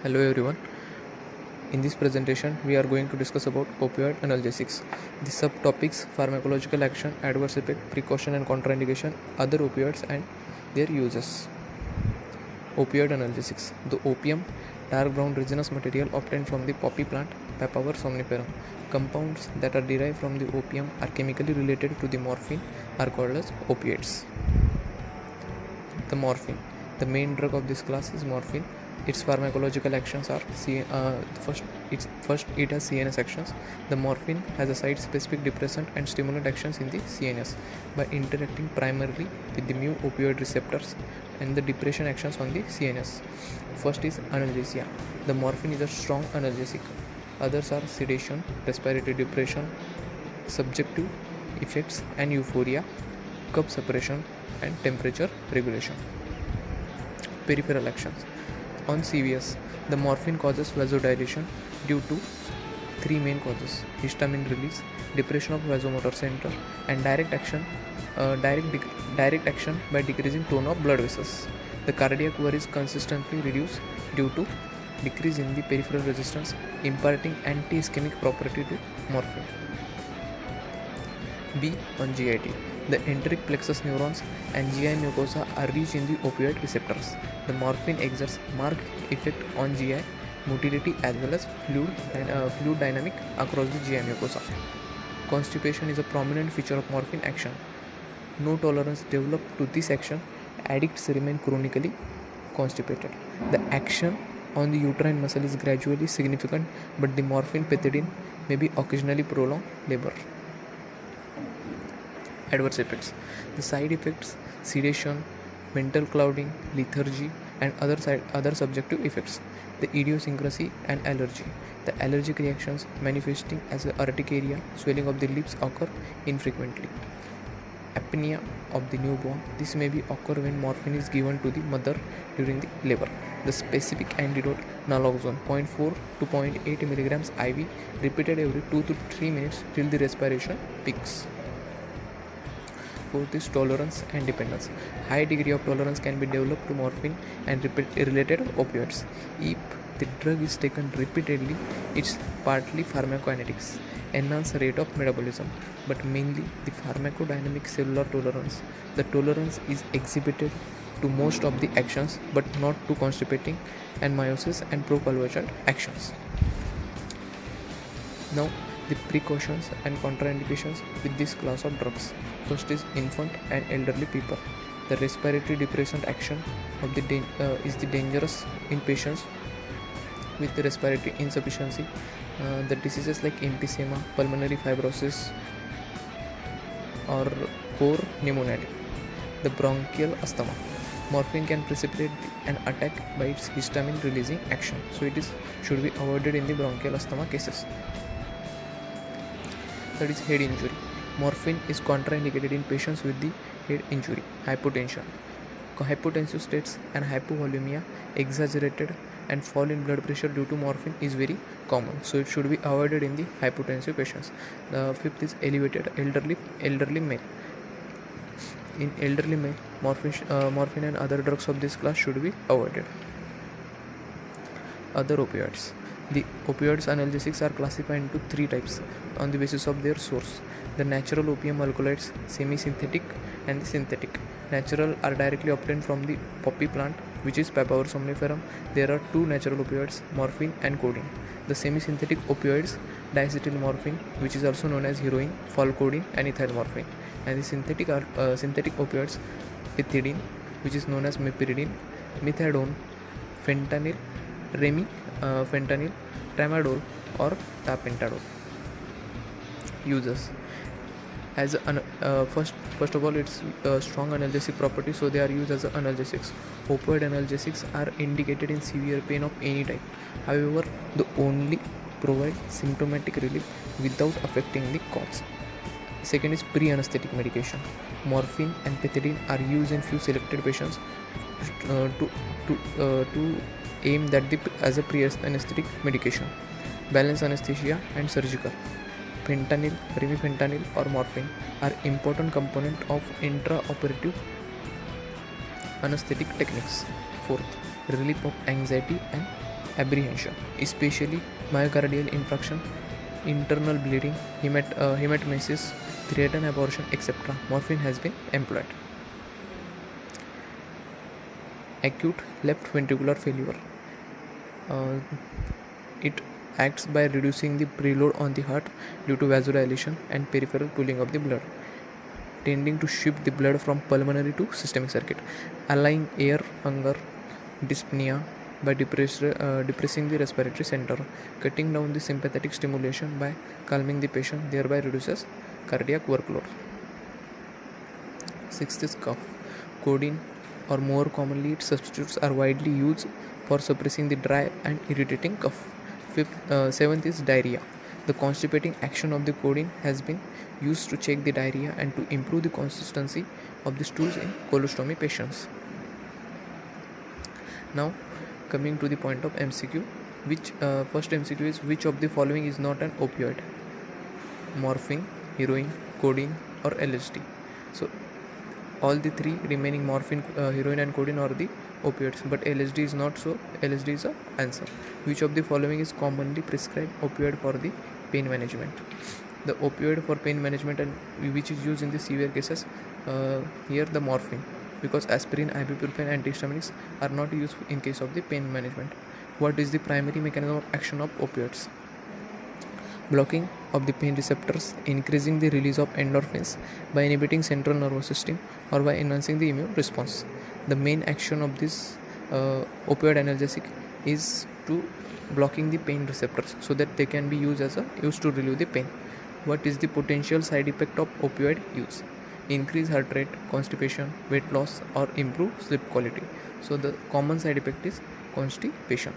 Hello everyone. In this presentation, we are going to discuss about opioid analgesics. The subtopics: pharmacological action, adverse effect, precaution and contraindication, other opioids and their uses. Opioid analgesics. The opium, dark brown resinous material obtained from the poppy plant, Papaver somniferum. Compounds that are derived from the opium are chemically related to the morphine are called as opiates. The morphine. The main drug of this class is morphine. Its pharmacological actions are first it has CNS actions. The morphine has a site-specific depressant and stimulant actions in the CNS by interacting primarily with the mu opioid receptors and the depression actions on the CNS. First is analgesia. The morphine is a strong analgesic. Others are sedation, respiratory depression, subjective effects and euphoria, cup suppression and temperature regulation. Peripheral actions. On CVS, the morphine causes vasodilation due to three main causes: histamine release, depression of vasomotor center, and direct action by decreasing tone of blood vessels. The cardiac worry is consistently reduced due to decrease in the peripheral resistance, imparting anti-ischemic property to morphine. B. On GIT. The enteric plexus neurons and GI mucosa are rich in the opioid receptors. The morphine exerts marked effect on GI motility as well as fluid dynamic across the GI mucosa. Constipation is a prominent feature of morphine action. No tolerance developed to this action. Addicts remain chronically constipated. The action on the uterine muscle is gradually significant, but the morphine pethidine may be occasionally prolong labor. Adverse effects. The side effects: sedation, mental clouding, lethargy, and other subjective effects. The idiosyncrasy and allergy. The allergic reactions manifesting as urticaria, swelling of the lips occur infrequently. Apnea of the newborn. This may be occur when morphine is given to the mother during the labor. The specific antidote: naloxone 0.4 to 0.8 milligrams IV, repeated every 2 to 3 minutes till the respiration peaks. Fourth is tolerance and dependence. High degree of tolerance can be developed to morphine and related opioids. If the drug is taken repeatedly, it's partly pharmacokinetics, enhance rate of metabolism, but mainly the pharmacodynamic cellular tolerance. The tolerance is exhibited to most of the actions, but not to constipating and meiosis and pro-convergent actions. Now, the precautions and contraindications with this class of drugs. First is infant and elderly people. The respiratory depressant action of the is the dangerous in patients with the respiratory insufficiency. The diseases like emphysema, pulmonary fibrosis, or core pneumonia. The bronchial asthma. Morphine can precipitate an attack by its histamine releasing action, so should be avoided in the bronchial asthma cases. That is head injury. Morphine is contraindicated in patients with the head injury. Hypotension. Hypotensive states and hypovolemia, exaggerated and fall in blood pressure due to morphine is very common, so it should be avoided in the hypotensive patients. The fifth is elevated elderly male. In elderly male, morphine and other drugs of this class should be avoided. Other opioids. The opioids analgesics are classified into three types on the basis of their source: the natural opium alkaloids, semi-synthetic, and the synthetic. Natural are directly obtained from the poppy plant, which is Papaver somniferum. There are two natural opioids, morphine and codeine. The semi-synthetic opioids: diacetyl morphine, which is also known as heroin, phalcodeine, and ethyl morphine. And the synthetic opioids: pethidine, which is known as meperidine, methadone, fentanyl, fentanyl, tramadol, or tapentadol. Uses: as first of all, it's strong analgesic property, so they are used as analgesics. Opioid analgesics are indicated in severe pain of any type. However, they only provide symptomatic relief without affecting the cause. Second is pre-anesthetic medication. Morphine and pethidine are used in few selected patients to aim that as a pre-anesthetic medication. Balance anesthesia and surgical. Fentanyl, remifentanil, or morphine are important component of intraoperative anesthetic techniques. Fourth, relief of anxiety and apprehension, especially myocardial infarction, internal bleeding, hematemesis, threatened abortion, etc. Morphine has been employed. Acute left ventricular failure. Uh, it acts by reducing the preload on the heart due to vasodilation and peripheral pooling of the blood, tending to shift the blood from pulmonary to systemic circuit, allaying air hunger, dyspnea by depressing the respiratory center, cutting down the sympathetic stimulation by calming the patient, thereby reduces cardiac workload. Sixth is cough. Codeine or more commonly its substitutes are widely used for suppressing the dry and irritating cough. Seventh is diarrhea. The constipating action of the codeine has been used to check the diarrhea and to improve the consistency of the stools in colostomy patients. Now, coming to the point of MCQ, first MCQ is which of the following is not an opioid? Morphine, heroin, codeine, or LSD. So, all the three remaining morphine, heroin, and codeine are the opioids, but LSD is not so. LSD is a answer. Which of the following is commonly prescribed opioid for the pain management? The opioid for pain management and which is used in the severe cases, here the morphine, because aspirin, ibuprofen, and antihistaminics are not used in case of the pain management. What is the primary mechanism of action of opioids? Blocking of the pain receptors, increasing the release of endorphins by inhibiting central nervous system or by enhancing the immune response. The main action of this opioid analgesic is to blocking the pain receptors so that they can be used to relieve the pain. What is the potential side effect of opioid use? Increase heart rate, constipation, weight loss, or improve sleep quality. So the common side effect is constipation.